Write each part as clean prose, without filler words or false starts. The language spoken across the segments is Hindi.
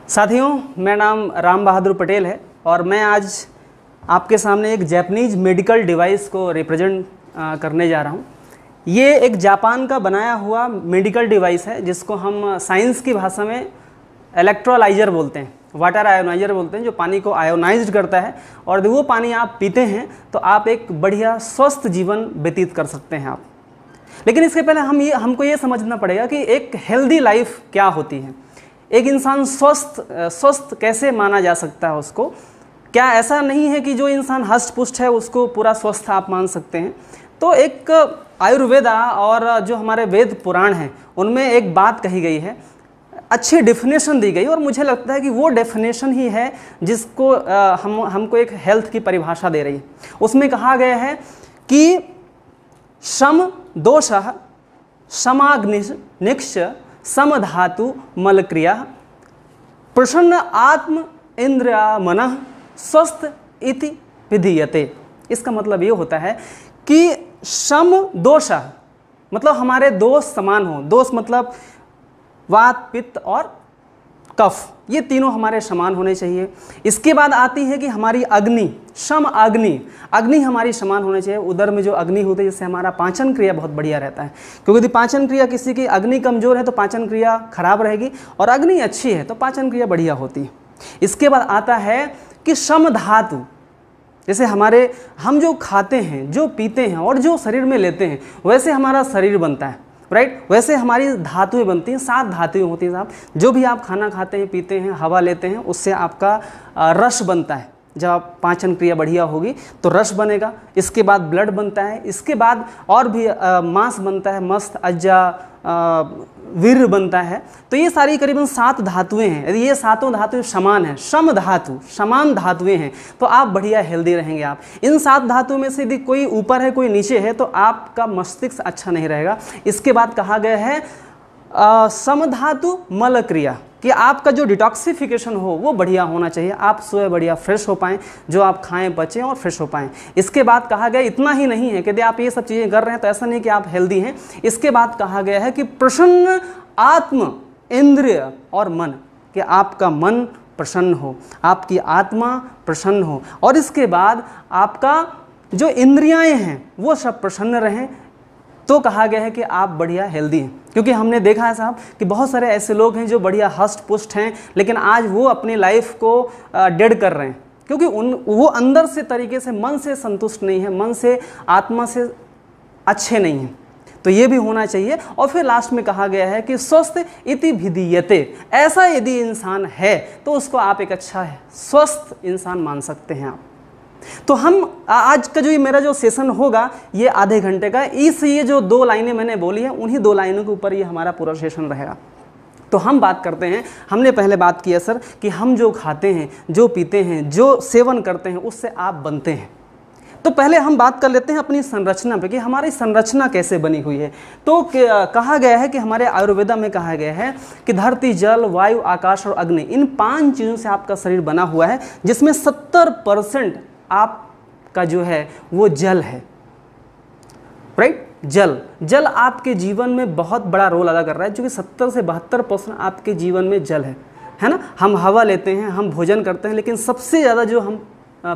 साथियों, मेरा नाम राम बहादुर पटेल है और मैं आज आपके सामने एक जापानीज मेडिकल डिवाइस को रिप्रेजेंट करने जा रहा हूँ। ये एक जापान का बनाया हुआ मेडिकल डिवाइस है जिसको हम साइंस की भाषा में इलेक्ट्रोलाइजर बोलते हैं, वाटर आयोनाइजर बोलते हैं, जो पानी को आयोनाइज्ड करता है और वो पानी आप पीते हैं तो आप एक बढ़िया स्वस्थ जीवन व्यतीत कर सकते हैं आप। लेकिन इसके पहले हमको ये समझना पड़ेगा कि एक हेल्दी लाइफ क्या होती है, एक इंसान स्वस्थ कैसे माना जा सकता है उसको। क्या ऐसा नहीं है कि जो इंसान हष्ट पुष्ट है उसको पूरा स्वस्थ आप मान सकते हैं? तो एक आयुर्वेदा और जो हमारे वेद पुराण हैं उनमें एक बात कही गई है, अच्छी डेफिनेशन दी गई और मुझे लगता है कि वो डेफिनेशन ही है जिसको हमको एक हेल्थ की परिभाषा दे रही है। उसमें कहा गया है कि शम दोषः शमाग्निश्च समधातु मलक्रिया प्रसन्न आत्म इंद्रिया मनः स्वस्थ इति विधीयते। इसका मतलब ये होता है कि शम दोष मतलब हमारे दोष समान हो। दोष मतलब वात पित्त और कफ, ये तीनों हमारे समान होने चाहिए। इसके बाद आती है कि हमारी अग्नि, शम अग्नि हमारी समान होनी चाहिए। उदर में जो अग्नि होती है जिससे हमारा पाचन क्रिया बहुत बढ़िया रहता है, क्योंकि यदि पाचन क्रिया किसी की अग्नि कमजोर है तो पाचन क्रिया खराब रहेगी और अग्नि अच्छी है तो पाचन क्रिया बढ़िया होती है। इसके बाद आता है कि सम धातु, जैसे हम जो खाते हैं, जो पीते हैं और जो शरीर में लेते हैं वैसे हमारा शरीर बनता है, राइट। वैसे हमारी धातुएं बनती हैं, 7 धातुएं होती हैं साहब। जो भी आप खाना खाते हैं, पीते हैं, हवा लेते हैं, उससे आपका रस बनता है। जब आप पाचन क्रिया बढ़िया होगी तो रस बनेगा। इसके बाद ब्लड बनता है, इसके बाद और भी मांस बनता है, मस्त, अज्जा, वीर्य बनता है। तो ये सारी करीबन 7 धातुएं हैं। यदि ये 7 धातुएं समान हैं, समान धातुएं हैं, तो आप बढ़िया हेल्दी रहेंगे। आप इन 7 धातुओं में से यदि कोई ऊपर है कोई नीचे है तो आपका मस्तिष्क अच्छा नहीं रहेगा। इसके बाद कहा गया है समधातु मल क्रिया, कि आपका जो डिटॉक्सिफिकेशन हो वो बढ़िया होना चाहिए। आप सुबह बढ़िया फ्रेश हो पाएँ, जो आप खाएं बचें और फ्रेश हो पाएँ। इसके बाद कहा गया इतना ही नहीं है कि यदि आप ये सब चीज़ें कर रहे हैं तो ऐसा नहीं कि आप हेल्दी हैं। इसके बाद कहा गया है कि प्रसन्न आत्म इंद्रिय और मन, कि आपका मन प्रसन्न हो, आपकी आत्मा प्रसन्न हो और इसके बाद आपका जो इंद्रियाएँ हैं वो सब प्रसन्न रहें। तो कहा गया है कि आप बढ़िया हेल्दी हैं। क्योंकि हमने देखा है साहब कि बहुत सारे ऐसे लोग हैं जो बढ़िया हष्ट पुष्ट हैं लेकिन आज वो अपनी लाइफ को डेड कर रहे हैं, क्योंकि वो अंदर से तरीके से मन से संतुष्ट नहीं है, मन से आत्मा से अच्छे नहीं हैं। तो ये भी होना चाहिए। और फिर लास्ट में कहा गया है कि स्वस्थ इति विधीयते, ऐसा यदि इंसान है तो उसको आप एक अच्छा है स्वस्थ इंसान मान सकते हैं आप। तो हम आज का जो मेरा जो सेशन होगा ये आधे घंटे का, ये जो 2 लाइनें मैंने बोली हैं उन्हीं 2 लाइनों के ऊपर ये हमारा पूरा सेशन रहेगा। तो हम बात करते हैं, हमने पहले बात किया सर कि हम जो खाते हैं, जो पीते हैं, जो सेवन करते हैं उससे आप बनते हैं। तो पहले हम बात कर लेते हैं अपनी संरचना पे कि हमारी संरचना कैसे बनी हुई है। तो कहा गया है कि हमारे आयुर्वेदा में कहा गया है कि धरती, जल, वायु, आकाश और अग्नि, इन 5 चीज़ों से आपका शरीर बना हुआ है, जिसमें 70% आपका जो है वो जल है, राइट। जल आपके जीवन में बहुत बड़ा रोल अदा कर रहा है, क्योंकि 70 से 72% आपके जीवन में जल है ना। हम हवा लेते हैं, हम भोजन करते हैं, लेकिन सबसे ज़्यादा जो हम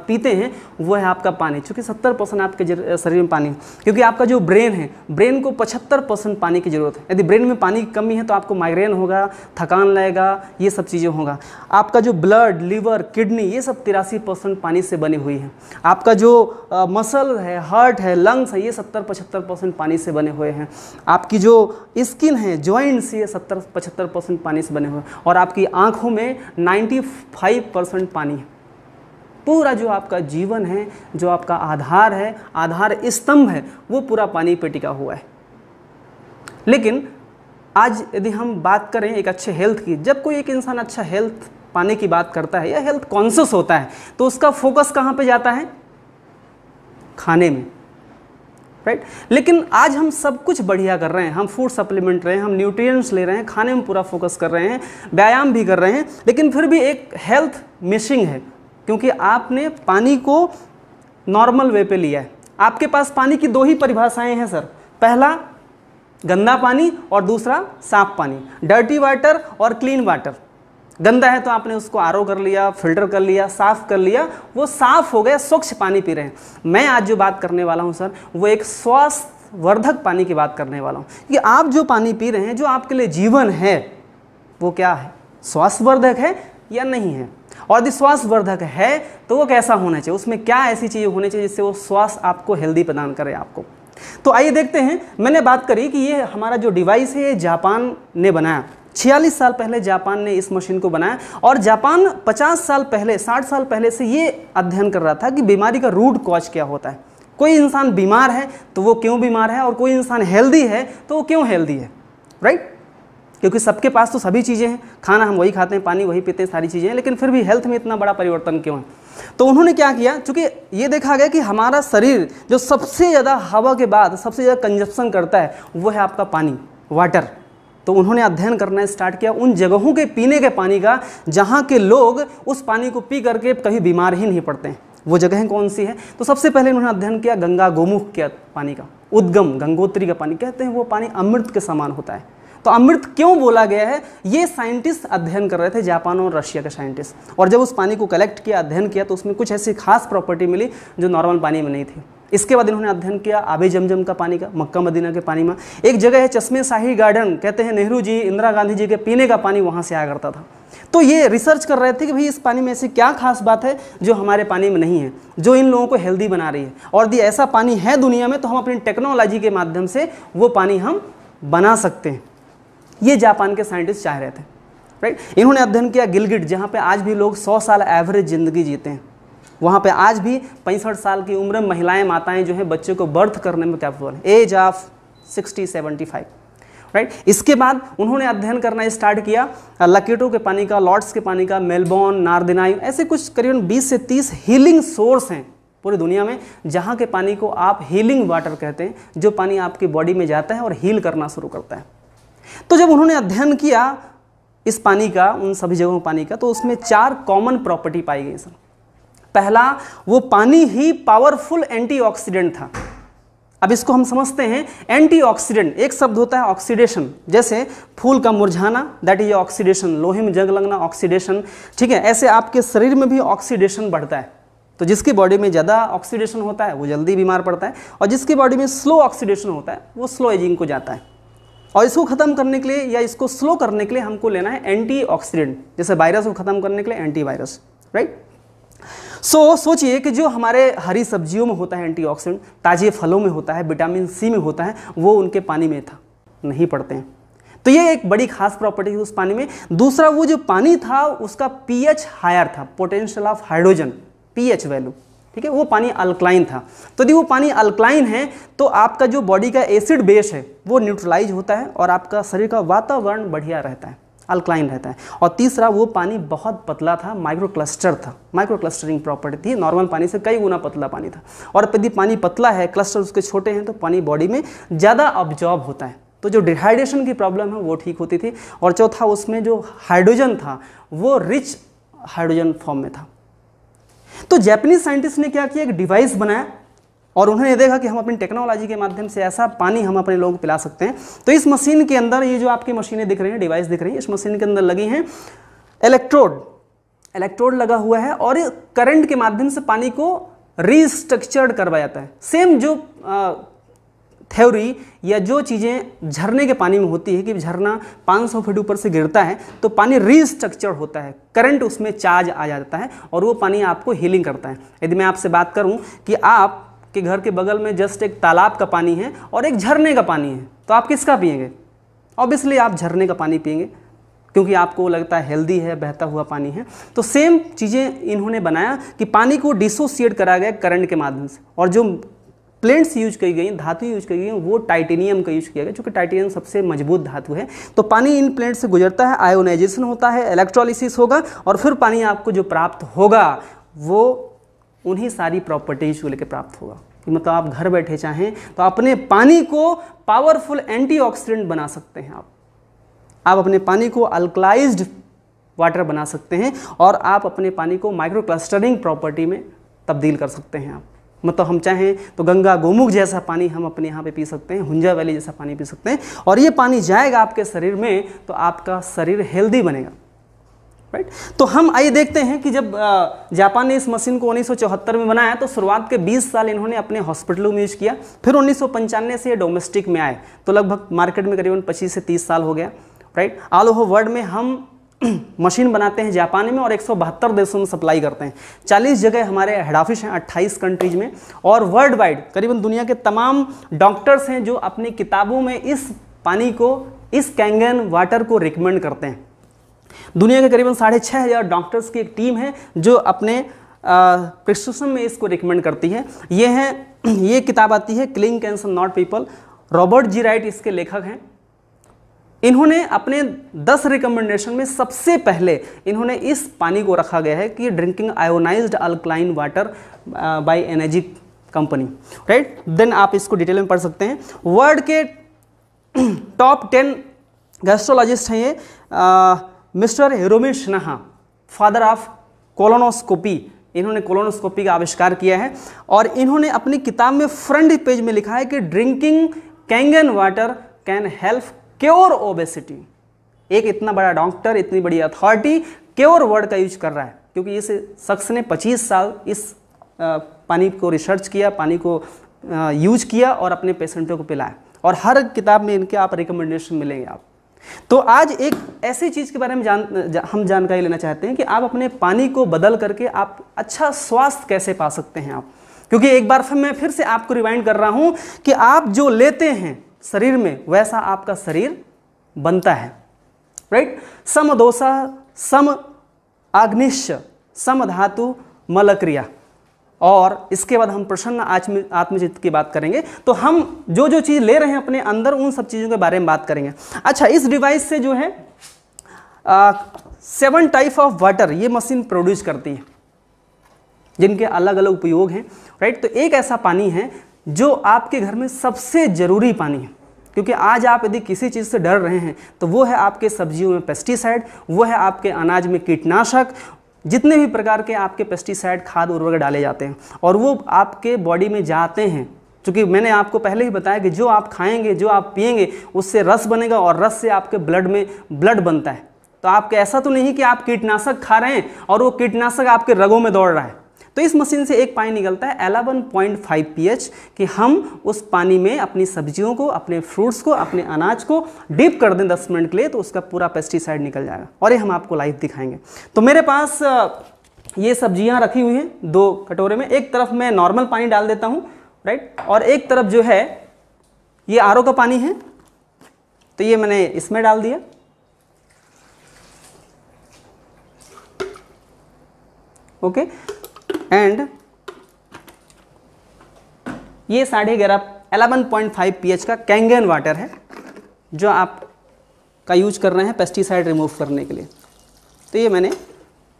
पीते हैं वो है आपका पानी, क्योंकि 70% आपके शरीर में पानी है। क्योंकि आपका जो ब्रेन है, ब्रेन को 75% पानी की ज़रूरत है। यदि ब्रेन में पानी की कमी है तो आपको माइग्रेन होगा, थकान लगेगा, ये सब चीज़ें होगा। आपका जो ब्लड, लिवर, किडनी, ये सब 83% पानी से बनी हुई है। आपका जो मसल है, हार्ट है, लंग्स है, ये 70-75% पानी से बने हुए हैं। आपकी जो स्किन है, जॉइंट्स, ये 70-75% पानी से बने हुए हैं। और आपकी आँखों में 95% पानी है। पूरा जो आपका जीवन है, जो आपका आधार है, आधार स्तंभ है, वो पूरा पानी पे टिका हुआ है। लेकिन आज यदि हम बात करें एक अच्छे हेल्थ की, जब कोई एक इंसान अच्छा हेल्थ पाने की बात करता है या हेल्थ कॉन्शियस होता है तो उसका फोकस कहाँ पे जाता है? खाने में, राइट। लेकिन आज हम सब कुछ बढ़िया कर रहे हैं, हम फूड सप्लीमेंट रहे हैं, हम न्यूट्रिएंट्स ले रहे हैं, खाने में पूरा फोकस कर रहे हैं, व्यायाम भी कर रहे हैं, लेकिन फिर भी एक हेल्थ मिसिंग है, क्योंकि आपने पानी को नॉर्मल वे पे लिया है। आपके पास पानी की 2 ही परिभाषाएं हैं सर, पहला गंदा पानी और दूसरा साफ पानी, डर्टी वाटर और क्लीन वाटर, गंदा है तो आपने उसको आरओ कर लिया, फिल्टर कर लिया, साफ़ कर लिया, वो साफ़ हो गया, स्वच्छ पानी पी रहे हैं। मैं आज जो बात करने वाला हूँ सर, वो एक स्वास्थ्यवर्धक पानी की बात करने वाला हूँ कि आप जो पानी पी रहे हैं, जो आपके लिए जीवन है, वो क्या है, स्वास्थ्यवर्धक है या नहीं है। और यदि स्वास्थ्यवर्धक है तो वो कैसा होना चाहिए, उसमें क्या ऐसी चीज़ें होनी चाहिए जिससे वो स्वास्थ्य आपको हेल्दी प्रदान करे आपको। तो आइए देखते हैं। मैंने बात करी कि ये हमारा जो डिवाइस है ये जापान ने बनाया। 46 साल पहले जापान ने इस मशीन को बनाया और जापान 50 साल पहले, 60 साल पहले से ये अध्ययन कर रहा था कि बीमारी का रूट कॉज क्या होता है। कोई इंसान बीमार है तो वो क्यों बीमार है, और कोई इंसान हेल्दी है तो वो क्यों हेल्दी है, राइट। क्योंकि सबके पास तो सभी चीज़ें हैं, खाना हम वही खाते हैं, पानी वही पीते हैं, सारी चीज़ें हैं, लेकिन फिर भी हेल्थ में इतना बड़ा परिवर्तन क्यों है। तो उन्होंने क्या किया, चूँकि ये देखा गया कि हमारा शरीर जो सबसे ज़्यादा हवा के बाद सबसे ज़्यादा कंजप्शन करता है वो है आपका पानी, वाटर। तो उन्होंने अध्ययन करना स्टार्ट किया उन जगहों के पीने के पानी का जहाँ के लोग उस पानी को पी करके कभी बीमार ही नहीं पड़ते हैं। वो जगहें कौन सी है, तो सबसे पहले उन्होंने अध्ययन किया गंगा गोमुख के पानी का, उद्गम गंगोत्री का पानी। कहते हैं वो पानी अमृत के समान होता है। तो अमृत क्यों बोला गया है, ये साइंटिस्ट अध्ययन कर रहे थे, जापान और रशिया के साइंटिस्ट। और जब उस पानी को कलेक्ट किया, अध्ययन किया, तो उसमें कुछ ऐसी खास प्रॉपर्टी मिली जो नॉर्मल पानी में नहीं थी। इसके बाद इन्होंने अध्ययन किया आबे जमजम का पानी का, मक्का मदीना के पानी में। एक जगह है चश्मे शाही गार्डन, कहते हैं नेहरू जी, इंदिरा गांधी जी के पीने का पानी वहाँ से आया करता था। तो ये रिसर्च कर रहे थे कि भाई इस पानी में ऐसी क्या खास बात है जो हमारे पानी में नहीं है, जो इन लोगों को हेल्दी बना रही है। और यदि ऐसा पानी है दुनिया में तो हम अपनी टेक्नोलॉजी के माध्यम से वो पानी हम बना सकते हैं। ये जापान के साइंटिस्ट चाह रहे थे, राइट। इन्होंने अध्ययन किया गिलगिट, जहाँ पे आज भी लोग 100 साल एवरेज ज़िंदगी जीते हैं। वहाँ पे आज भी 65 साल की उम्र महिलाएं, माताएं जो हैं बच्चे को बर्थ करने में कैपेबल है, एज ऑफ 60-75, राइट। इसके बाद उन्होंने अध्ययन करना स्टार्ट किया लकेटो के पानी का, लॉर्ड्स के पानी का, मेलबोर्न, नार्दिनाई, ऐसे कुछ करीबन 20 से 30 हीलिंग सोर्स हैं पूरी दुनिया में, जहाँ के पानी को आप हीलिंग वाटर कहते हैं, जो पानी आपकी बॉडी में जाता है और हील करना शुरू करता है। तो जब उन्होंने अध्ययन किया इस पानी का, उन सभी जगहों पानी का, तो उसमें 4 कॉमन प्रॉपर्टी पाई गई सर। पहला, वो पानी ही पावरफुल एंटीऑक्सीडेंट था। अब इसको हम समझते हैं, एंटीऑक्सीडेंट एक शब्द होता है ऑक्सीडेशन, जैसे फूल का मुरझाना, दैट इज ऑक्सीडेशन, लोहे में जंग लगना, ऑक्सीडेशन, ठीक है। ऐसे आपके शरीर में भी ऑक्सीडेशन बढ़ता है। तो जिसकी बॉडी में ज़्यादा ऑक्सीडेशन होता है वो जल्दी बीमार पड़ता है, और जिसकी बॉडी में स्लो ऑक्सीडेशन होता है वो स्लो एजिंग को जाता है। और इसको ख़त्म करने के लिए या इसको स्लो करने के लिए हमको लेना है एंटीऑक्सीडेंट, जैसे वायरस को ख़त्म करने के लिए एंटीवायरस, राइट। सोचिए कि जो हमारे हरी सब्जियों में होता है एंटीऑक्सीडेंट, ताजे फलों में होता है, विटामिन सी में होता है, वो उनके पानी में था, नहीं पड़ते हैं। तो ये एक बड़ी खास प्रॉपर्टी थी उस पानी में। दूसरा, वो जो पानी था उसका पीएच हायर था, potential of hydrogen, pH value, ठीक है। वो पानी अल्कलाइन था। तो यदि वो पानी अल्कलाइन है तो आपका जो बॉडी का एसिड बेस है वो न्यूट्रलाइज होता है और आपका शरीर का वातावरण बढ़िया रहता है, अल्कलाइन रहता है। और तीसरा, वो पानी बहुत पतला था, माइक्रो क्लस्टर था, माइक्रो क्लस्टरिंग प्रॉपर्टी थी, नॉर्मल पानी से कई गुना पतला पानी था। और यदि पानी पतला है, क्लस्टर उसके छोटे हैं, तो पानी बॉडी में ज़्यादा ऑब्जॉर्ब होता है, तो जो डिहाइड्रेशन की प्रॉब्लम है वो ठीक होती थी। और चौथा, उसमें जो हाइड्रोजन था वो रिच हाइड्रोजन फॉर्म में था। तो जापानीज साइंटिस्ट ने क्या किया, एक डिवाइस बनाया और उन्होंने देखा कि हम अपनी टेक्नोलॉजी के माध्यम से ऐसा पानी हम अपने लोगों को पिला सकते हैं। तो इस मशीन के अंदर, ये जो आपकी मशीनें दिख रही हैं, डिवाइस दिख रही है, इस मशीन के अंदर लगी हैं इलेक्ट्रोड लगा हुआ है, और करंट के माध्यम से पानी को रीस्ट्रक्चर्ड करवाया जाता है। सेम जो थ्योरी या जो चीज़ें झरने के पानी में होती है कि झरना 500 फीट ऊपर से गिरता है तो पानी रीस्ट्रक्चर होता है, करंट उसमें चार्ज आ जाता है और वो पानी आपको हीलिंग करता है। यदि मैं आपसे बात करूं कि आपके घर के बगल में जस्ट एक तालाब का पानी है और एक झरने का पानी है, तो आप किसका पिएंगे? ऑब्वियसली आप झरने का पानी पिएंगे, क्योंकि आपको लगता है हेल्दी है, बहता हुआ पानी है। तो सेम चीज़ें इन्होंने बनाया कि पानी को डिसोसिएट करा गया करंट के माध्यम से, और जो प्लेट्स यूज की गई, धातु यूज की गई, वो टाइटेनियम का यूज किया गया, क्योंकि टाइटेनियम सबसे मजबूत धातु है। तो पानी इन प्लेट से गुजरता है, आयोनाइजेशन होता है, इलेक्ट्रोलिसिस होगा, और फिर पानी आपको जो प्राप्त होगा वो उन्हीं सारी प्रॉपर्टीज को लेकर प्राप्त होगा। मतलब आप घर बैठे चाहें तो अपने पानी को पावरफुल एंटीऑक्सीडेंट बना सकते हैं। आप अपने पानी को अल्कलाइज्ड वाटर बना सकते हैं, और आप अपने पानी को माइक्रो क्लस्टरिंग प्रॉपर्टी में तब्दील कर सकते हैं। आप मतलब हम चाहें तो गंगा गोमुख जैसा पानी हम अपने यहाँ पे पी सकते हैं, हुंजा वैली जैसा पानी पी सकते हैं, और ये पानी जाएगा आपके शरीर में तो आपका शरीर हेल्दी बनेगा। राइट। तो हम आइए देखते हैं कि जब जापान ने इस मशीन को 1974 में बनाया तो शुरुआत के 20 साल इन्होंने अपने हॉस्पिटलों में यूज किया, फिर 1995 से ये डोमेस्टिक में आए, तो लगभग मार्केट में करीबन 25 से 30 साल हो गया, राइट। ऑल ओवर वर्ल्ड में हम मशीन बनाते हैं जापान में और 172 देशों में सप्लाई करते हैं। 40 जगह हमारे हेड ऑफिस हैं 28 कंट्रीज में, और वर्ल्ड वाइड करीबन दुनिया के तमाम डॉक्टर्स हैं जो अपनी किताबों में इस पानी को, इस कैंगन वाटर को रिकमेंड करते हैं। दुनिया के करीबन 6500 डॉक्टर्स की एक टीम है जो अपने प्रिस्क्रिप्शन में इसको रिकमेंड करती है। ये किताब आती है killing cancer not people, Robert G Wright इसके लेखक हैं। इन्होंने अपने 10 रिकमेंडेशन में सबसे पहले इन्होंने इस पानी को रखा गया है कि drinking ionised alkaline water by energy company, right. Then आप इसको डिटेल में पढ़ सकते हैं। वर्ल्ड के टॉप 10 गैस्ट्रोलॉजिस्ट हैं ये, mister Hiromi Sinha, father of colonoscopy, इन्होंने कोलोनोस्कोपी का आविष्कार किया है, और इन्होंने अपनी किताब में फ्रंट पेज में लिखा है कि drinking Kangen water can help cure obesity. एक इतना बड़ा डॉक्टर, इतनी बड़ी अथॉरिटी क्योर वर्ड का यूज कर रहा है, क्योंकि इस शख्स ने 25 साल इस पानी को रिसर्च किया, पानी को यूज किया और अपने पेशेंटों को पिलाया, और हर किताब में इनके आप रिकमेंडेशन मिलेंगे आप। तो आज एक ऐसी चीज़ के बारे में हम जानकारी लेना चाहते हैं कि आप अपने पानी को बदल करके आप अच्छा स्वास्थ्य कैसे पा सकते हैं आप, क्योंकि एक बार मैं फिर से आपको रिमाइंड कर रहा हूं कि आप जो लेते हैं शरीर में वैसा आपका शरीर बनता है, राइट। सम दोषा सम आग्निश्च सम धातु मलक्रिया, और इसके बाद हम प्रसन्न आत्मचित्त की बात करेंगे। तो हम जो जो चीज़ ले रहे हैं अपने अंदर उन सब चीज़ों के बारे में बात करेंगे। अच्छा, इस डिवाइस से जो है 7 टाइप ऑफ वाटर ये मशीन प्रोड्यूस करती है, जिनके अलग अलग उपयोग हैं, राइट। तो एक ऐसा पानी है जो आपके घर में सबसे ज़रूरी पानी है, क्योंकि आज आप यदि किसी चीज़ से डर रहे हैं तो वो है आपके सब्जियों में पेस्टिसाइड, वो है आपके अनाज में कीटनाशक, जितने भी प्रकार के आपके पेस्टिसाइड खाद उर्वरक डाले जाते हैं, और वो आपके बॉडी में जाते हैं। क्योंकि मैंने आपको पहले ही बताया कि जो आप खाएंगे, जो आप पिएंगे, उससे रस बनेगा, और रस से आपके ब्लड में ब्लड बनता है। तो आपके ऐसा तो नहीं कि आप कीटनाशक खा रहे हैं और वो कीटनाशक आपके रगों में दौड़ रहा है। तो इस मशीन से एक पानी निकलता है 11.5 pH कि हम उस पानी में अपनी सब्जियों को, अपने फ्रूट्स को, अपने अनाज को डीप कर दें 10 मिनट के लिए, तो उसका पूरा पेस्टिसाइड निकल जाएगा, और ये हम आपको लाइव दिखाएंगे। तो मेरे पास ये सब्जियां रखी हुई हैं 2 कटोरे में। एक तरफ मैं नॉर्मल पानी डाल देता हूँ, राइट, और एक तरफ जो है ये आरओ का पानी है, तो ये मैंने इसमें डाल दिया। ओके, एंड ये 11.5 pH का कैंगन वाटर है जो आप का यूज कर रहे हैं पेस्टिसाइड रिमूव करने के लिए। तो ये मैंने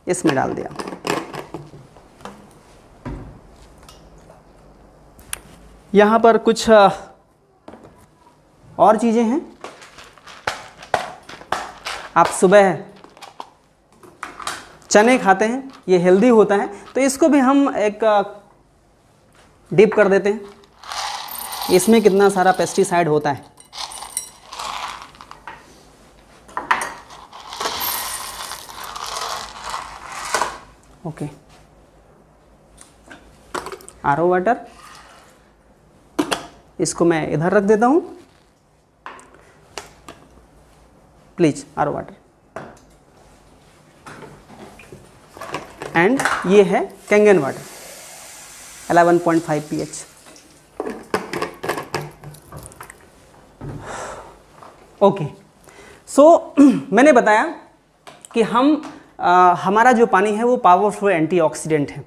इसमें डाल दिया। यहाँ पर कुछ और चीज़ें हैं। आप सुबह चने खाते हैं, ये हेल्दी होता है, तो इसको भी हम एक डिप कर देते हैं। इसमें कितना सारा पेस्टिसाइड होता है। ओके, आरओ वाटर, इसको मैं इधर रख देता हूं। प्लीज, आरओ वाटर, एंड ये है कैंगन वाटर 11.5 pH। ओके, सो मैंने बताया कि हमारा जो पानी है वो पावरफुल एंटीऑक्सीडेंट है,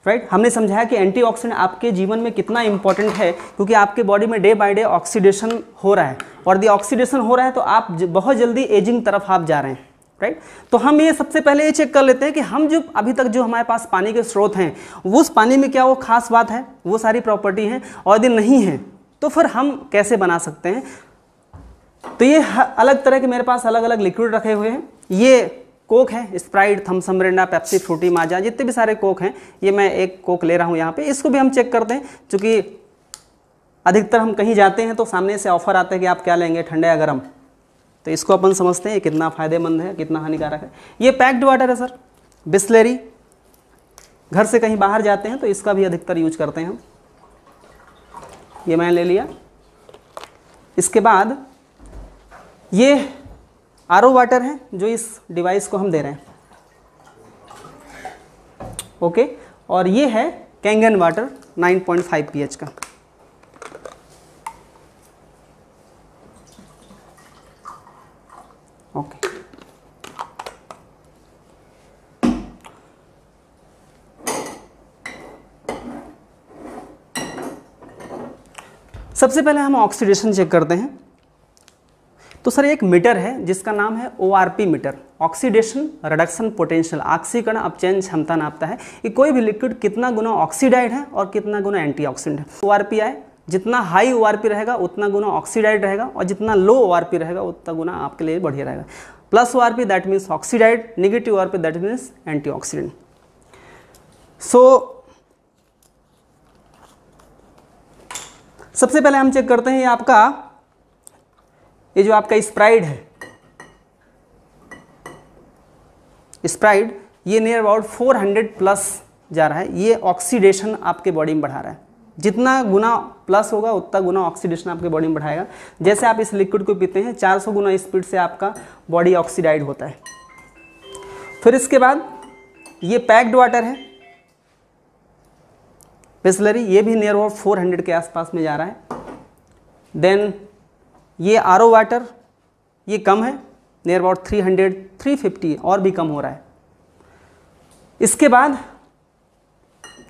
राइट। हमने समझाया कि एंटीऑक्सीडेंट आपके जीवन में कितना इंपॉर्टेंट है, क्योंकि आपके बॉडी में डे बाय डे ऑक्सीडेशन हो रहा है, और यदि ऑक्सीडेशन हो रहा है तो आप बहुत जल्दी एजिंग तरफ आप जा रहे हैं, राइट। तो हम ये सबसे पहले ये चेक कर लेते हैं कि हम जो अभी तक जो हमारे पास पानी के स्रोत हैं उस पानी में क्या वो खास बात है, वो सारी प्रॉपर्टी हैं, और यदि नहीं है तो फिर हम कैसे बना सकते हैं। तो ये अलग तरह के मेरे पास अलग अलग लिक्विड रखे हुए हैं। ये कोक है, Sprite, Thums Up, Mirinda, Pepsi, Frooti, Maaza, जितने भी सारे कोक हैं, ये मैं एक कोक ले रहा हूँ यहाँ पे। इसको भी हम चेक करते हैं, क्योंकि अधिकतर हम कहीं जाते हैं तो सामने से ऑफर आता है कि आप क्या लेंगे, ठंडा या गर्म, तो इसको अपन समझते हैं कितना फ़ायदेमंद है, कितना हानिकारक है। ये पैक्ड वाटर है सर, बिस्लेरी। घर से कहीं बाहर जाते हैं तो इसका भी अधिकतर यूज करते हैं हम। ये मैंने ले लिया। इसके बाद ये आरओ वाटर है जो इस डिवाइस को हम दे रहे हैं, ओके। और ये है कैंगन वाटर 9.5 pH का। ओके, सबसे पहले हम ऑक्सीडेशन चेक करते हैं। तो सर एक मीटर है जिसका नाम है ORP meter, oxidation reduction potential, ऑक्सीकरण अपचयन क्षमता नापता है कि कोई भी लिक्विड कितना गुना ऑक्सीडाइड है और कितना गुना एंटीऑक्सीडेंट है। ORP आए, जितना हाई ORP रहेगा उतना गुना ऑक्सीडाइड रहेगा, और जितना लो ORP रहेगा उतना गुना आपके लिए बढ़िया रहेगा। Plus ORP that means oxidised, negative ORP that means antioxidant. So सबसे पहले हम चेक करते हैं ये जो आपका स्प्राइड है, स्प्राइड ये नियर अबाउट 400 प्लस जा रहा है। ये ऑक्सीडेशन आपके बॉडी में बढ़ा रहा है। जितना गुना प्लस होगा उतना गुना ऑक्सीडेशन आपके बॉडी में बढ़ाएगा। जैसे आप इस लिक्विड को पीते हैं 400 गुना स्पीड से आपका बॉडी ऑक्सीडाइड होता है। फिर इसके बाद ये पैक्ड वाटर है, बिस्लरी, ये भी नियर अबाउट 400 के आसपास में जा रहा है। देन ये आरओ वाटर, ये कम है, नियर अबाउट 300 350 और भी कम हो रहा है। इसके बाद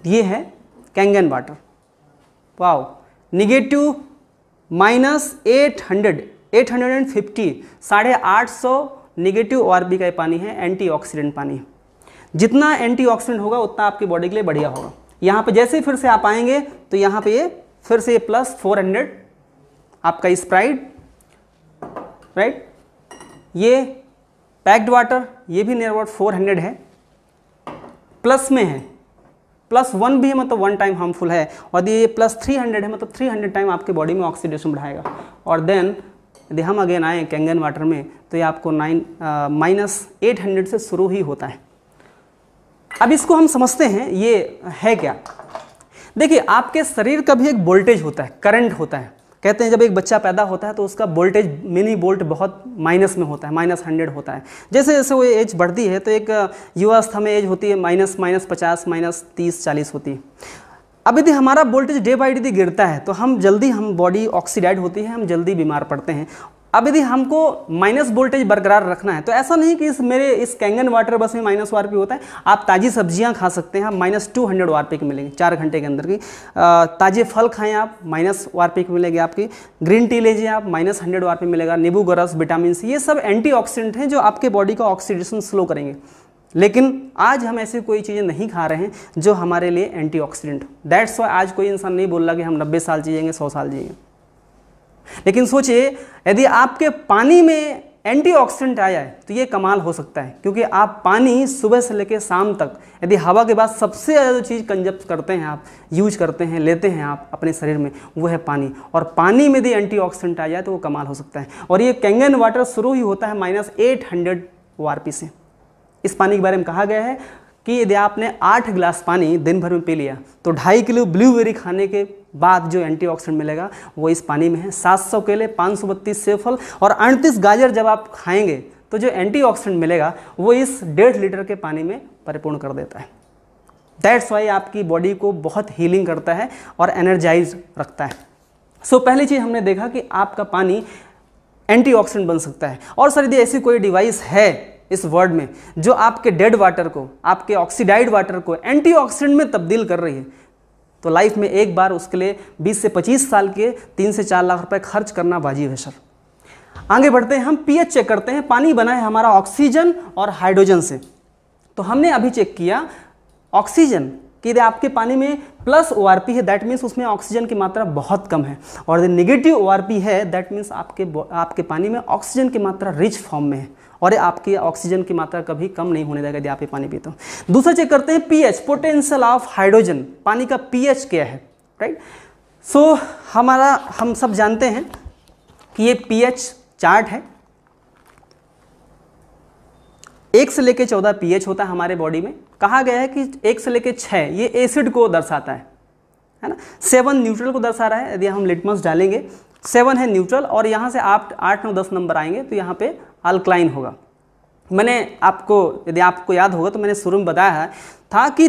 ये है Kangen water, wow, negative -800 850, 850 negative ORP का पानी है, एंटीऑक्सीडेंट पानी है। जितना एंटीऑक्सीडेंट होगा उतना आपकी बॉडी के लिए बढ़िया होगा। यहाँ पे जैसे ही फिर से आप आएंगे तो यहाँ पे ये फिर से प्लस 400 आपका स्प्राइट, राइट। ये पैक्ड वाटर, ये भी नियर अबाउट 400 है, प्लस में है, +1 भी है मतलब 1 टाइम हार्मफुल है, और ये +300 है मतलब 300 टाइम आपके बॉडी में ऑक्सीडेशन बढ़ाएगा। और देन यदि हम अगेन आए कैंगन वाटर में तो ये आपको -800 से शुरू ही होता है। अब इसको हम समझते हैं ये है क्या। देखिए आपके शरीर का भी एक वोल्टेज होता है, करंट होता है। कहते हैं जब एक बच्चा पैदा होता है तो उसका वोल्टेज मिनी वोल्ट बहुत माइनस में होता है, -100 होता है। जैसे जैसे वो एज बढ़ती है तो एक युवावस्था में एज होती है -50 -30 40 होती है। अब यदि हमारा वोल्टेज डे बाई डे गिरता है तो हम बॉडी ऑक्सीडाइड होती है, हम जल्दी बीमार पड़ते हैं। अब यदि हमको माइनस वोल्टेज बरकरार रखना है तो ऐसा नहीं कि इस कैंगन वाटर बस में -ORP होता है। आप ताज़ी सब्जियां खा सकते हैं, आप -200 ORP की मिलेंगी 4 घंटे के अंदर की। ताज़े फल खाएं आप, -ORP की मिलेगी आपकी। ग्रीन टी लीजिए आप, -100 ORP मिलेगा। नींबू का रस, विटामिन सी, ये सब एंटीऑक्सीडेंट हैं जो आपके बॉडी का ऑक्सीडेशन स्लो करेंगे। लेकिन आज हम ऐसी कोई चीज़ें नहीं खा रहे हैं जो हमारे लिए एंटीऑक्सीडेंट। दैट्स वाई आज कोई इंसान नहीं बोल रहा कि हम 90 साल जिएंगे, 100 साल जिएंगे। लेकिन सोचिए यदि आपके पानी में एंटीऑक्सीडेंट आ जाए तो ये कमाल हो सकता है, क्योंकि आप पानी सुबह से लेकर शाम तक, यदि हवा के बाद सबसे ज़्यादा जो चीज़ कंजप्ट करते हैं आप, यूज करते हैं, लेते हैं आप अपने शरीर में, वो है पानी। और पानी में यदि एंटीऑक्सीडेंट आ जाए तो वो कमाल हो सकता है। और ये कैंगन वाटर शुरू ही होता है -800 ORP से। इस पानी के बारे में कहा गया है कि यदि आपने 8 गिलास पानी दिन भर में पी लिया तो 2.5 किलो ब्लूबेरी खाने के बाद जो एंटीऑक्सीडेंट मिलेगा वो इस पानी में है। 700 केले, 532 सेब और 38 गाजर जब आप खाएंगे तो जो एंटीऑक्सीडेंट मिलेगा वो इस 1.5 लीटर के पानी में परिपूर्ण कर देता है। दैट्स वाई आपकी बॉडी को बहुत हीलिंग करता है और एनर्जाइज रखता है। सो पहली चीज़ हमने देखा कि आपका पानी एंटीऑक्सीडेंट बन सकता है। और सर यदि ऐसी कोई डिवाइस है इस वर्ल्ड में जो आपके डेड वाटर को, आपके ऑक्सीडाइड वाटर को एंटीऑक्सीडेंट में तब्दील कर रही है, तो लाइफ में एक बार उसके लिए 20 से 25 साल के 3 से 4 लाख रुपए खर्च करना वाजिब है सर। आगे बढ़ते हैं, हम पीएच चेक करते हैं। पानी बना है हमारा ऑक्सीजन और हाइड्रोजन से, तो हमने अभी चेक किया ऑक्सीजन कि यदि आपके पानी में प्लस ORP है दैट मीन्स उसमें ऑक्सीजन की मात्रा बहुत कम है, और यदि नेगेटिव ORP है दैट मीन्स आपके पानी में ऑक्सीजन की मात्रा रिच फॉर्म में है, और आपकी ऑक्सीजन की मात्रा कभी कम नहीं होने देगा यदि आप ये पानी पीते हो। दूसरा चेक करते हैं पीएच, पोटेंशियल ऑफ हाइड्रोजन। पानी का पीएच क्या है, राइट। सो हम सब जानते हैं कि ये पीएच चार्ट है, 1 से लेके 14 pH होता है हमारे बॉडी में। कहा गया है कि 1 से लेके 6 ये एसिड को दर्शाता है ना। 7 न्यूट्रल को दर्शा रहा है। यदि हम लिटमस डालेंगे 7 है न्यूट्रल, और यहाँ से आप 8, 9, 10 नंबर आएंगे तो यहाँ पे अल्कलाइन होगा। मैंने आपको, यदि आपको याद होगा तो मैंने शुरू में बताया था कि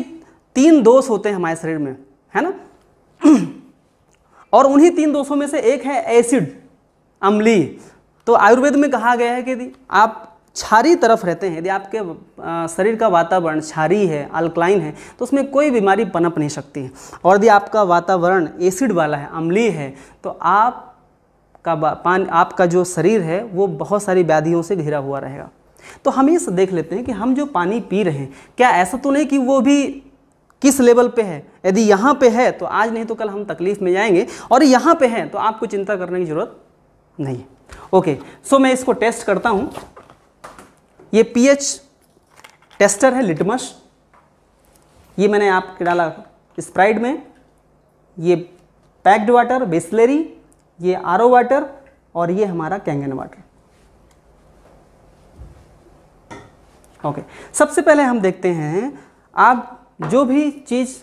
3 दोष होते हैं हमारे शरीर में, है ना। और उन्हीं 3 दोषों में से एक है एसिड, अम्लीय। तो आयुर्वेद में कहा गया है कि यदि आप क्षारीय तरफ रहते हैं, यदि आपके शरीर का वातावरण क्षारीय है, अल्कलाइन है, तो उसमें कोई बीमारी पनप नहीं सकती है। और यदि आपका वातावरण एसिड वाला है, अम्लीय है, तो आपका जो शरीर है वो बहुत सारी व्याधियों से घिरा हुआ रहेगा। तो हम ये देख लेते हैं कि हम जो पानी पी रहे हैं, क्या ऐसा तो नहीं कि वो भी किस लेवल पे है। यदि यहाँ पे है तो आज नहीं तो कल हम तकलीफ में जाएंगे, और यहाँ पे है तो आपको चिंता करने की जरूरत नहीं है। ओके, सो मैं इसको टेस्ट करता हूँ। ये pH टेस्टर है लिटमस। ये मैंने आपके डाला स्प्राइट में, ये पैक्ड वाटर बिस्लेरी, ये आरओ वाटर, और ये हमारा कैंगन वाटर। ओके, सबसे पहले हम देखते हैं आप जो भी चीज़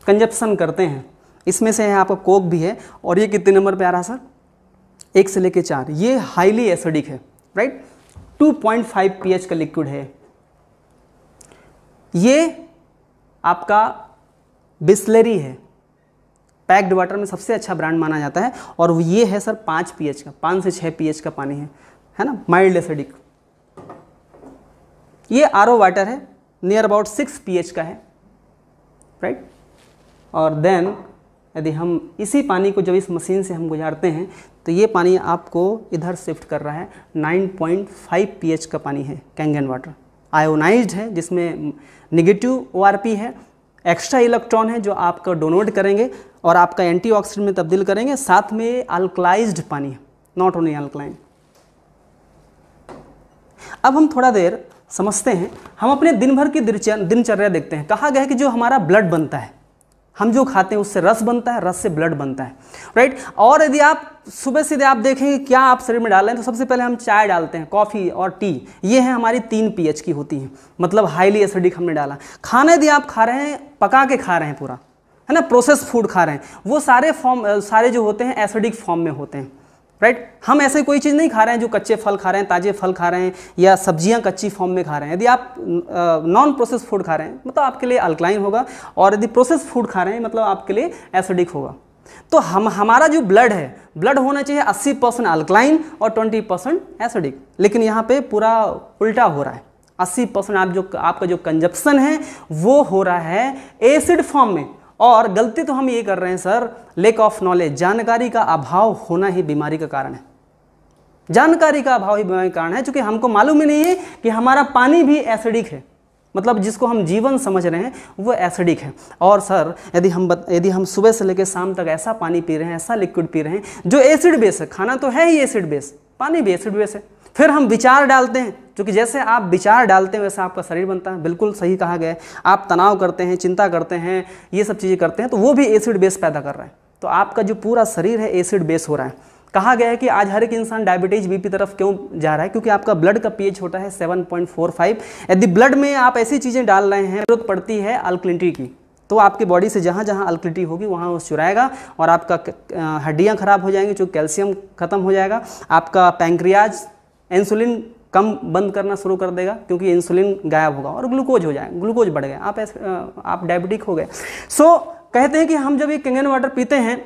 कंजप्शन करते हैं, इसमें से है आपका कोक भी है, और ये कितने नंबर पे आ रहा है सर? 1 से लेके 4। ये हाईली एसिडिक है, राइट। 2.5 pH का लिक्विड है। ये आपका बिस्लेरी है, पैक्ड वाटर में सबसे अच्छा ब्रांड माना जाता है, और ये है सर 5 pH का, 5 से 6 pH का पानी है ना, माइल्ड एसिडिक। ये आरओ वाटर है, नियर अबाउट 6 pH का है, राइट। और देन यदि हम इसी पानी को जब इस मशीन से हम गुजारते हैं तो ये पानी आपको इधर शिफ्ट कर रहा है। 9.5 pH का पानी है कैंगन वाटर, आयोनाइज्ड है, जिसमें नेगेटिव ORP है, एक्स्ट्रा इलेक्ट्रॉन है जो आपका डोनेट करेंगे और आपका एंटीऑक्सीडेंट में तब्दील करेंगे। साथ में अल्कलाइज्ड पानी है, नॉट ओनली अल्कलाइन। अब हम थोड़ा देर समझते हैं, हम अपने दिन भर की दिनचर्या देखते हैं। कहा गया है कि जो हमारा ब्लड बनता है, हम जो खाते हैं उससे रस बनता है, रस से ब्लड बनता है, राइट। और यदि आप सुबह से आप देखेंगे क्या आप शरीर में डाल रहे हैं, तो सबसे पहले हम चाय डालते हैं, कॉफ़ी और टी। ये है हमारी 3 pH की होती हैं, मतलब हाईली एसिडिक हमने डाला। खाना यदि आप खा रहे हैं, पका के खा रहे हैं पूरा, है ना, प्रोसेस फूड खा रहे हैं, वो सारे जो होते हैं एसिडिक फॉर्म में होते हैं, राइट। हम ऐसे कोई चीज़ नहीं खा रहे हैं जो कच्चे फल खा रहे हैं, ताजे फल खा रहे हैं, या सब्जियां कच्ची फॉर्म में खा रहे हैं। यदि आप नॉन प्रोसेस फूड खा रहे हैं मतलब आपके लिए अल्कलाइन होगा, और यदि प्रोसेस फूड खा रहे हैं मतलब आपके लिए एसिडिक होगा। तो हमारा जो ब्लड है, ब्लड होना चाहिए 80% अल्कलाइन और 20% एसिडिक, लेकिन यहाँ पे पूरा उल्टा हो रहा है। 80% आपका जो कंजप्शन है वो हो रहा है एसिड फॉर्म में। और गलती तो हम ये कर रहे हैं सर, लैक ऑफ नॉलेज, जानकारी का अभाव होना ही बीमारी का कारण है। जानकारी का अभाव ही बीमारी का कारण है, क्योंकि हमको मालूम ही नहीं है कि हमारा पानी भी एसिडिक है, मतलब जिसको हम जीवन समझ रहे हैं वो एसिडिक है। और सर यदि हम सुबह से लेकर शाम तक ऐसा पानी पी रहे हैं, ऐसा लिक्विड पी रहे हैं जो एसिड बेस है, खाना तो है ही एसिड बेस, पानी भी एसिड बेस है, फिर हम विचार डालते हैं, क्योंकि जैसे आप विचार डालते हैं वैसा आपका शरीर बनता है। बिल्कुल सही कहा गया है। आप तनाव करते हैं, चिंता करते हैं, ये सब चीज़ें करते हैं, तो वो भी एसिड बेस पैदा कर रहा है। तो आपका जो पूरा शरीर है एसिड बेस हो रहा है। कहा गया है कि आज हर एक इंसान डायबिटीज बीपी तरफ क्यों जा रहा है, क्योंकि आपका ब्लड का pH होता है 7.45। यदि ब्लड में आप ऐसी चीज़ें डाल रहे हैं, जरूरत पड़ती है अल्कलिनिटी की, तो आपकी बॉडी से जहाँ जहाँ अल्कलिनिटी होगी वहाँ वो चुराएगा, और आपका हड्डियाँ खराब हो जाएंगी, जो कैल्शियम खत्म हो जाएगा। आपका पैंक्रियाज इंसुलिन कम बंद करना शुरू कर देगा, क्योंकि इंसुलिन गायब होगा, और ग्लूकोज हो जाएगा, ग्लूकोज बढ़ गया, आप डायबिटिक हो गए। सो कहते हैं कि हम जब ये कैंगन वाटर पीते हैं,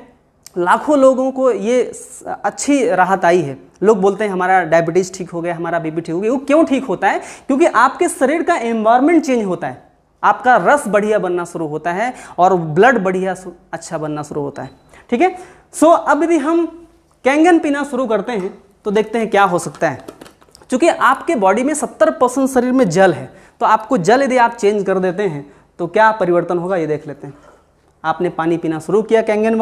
लाखों लोगों को ये अच्छी राहत आई है। लोग बोलते हैं हमारा डायबिटीज़ ठीक हो गया, हमारा बीपी ठीक हो गया। वो क्यों ठीक होता है? क्योंकि आपके शरीर का एनवायरनमेंट चेंज होता है, आपका रस बढ़िया बनना शुरू होता है, और ब्लड बढ़िया अच्छा बनना शुरू होता है। ठीक है। सो अब यदि हम कैंगन पीना शुरू करते हैं तो देखते हैं क्या हो सकता है। क्योंकि आपके बॉडी में 70% शरीर में जल है, तो आपको जल यदि आप चेंज कर देते हैं तो क्या परिवर्तन होगा ये देख लेते हैं। आपने पानी पीना शुरू किया कैंगन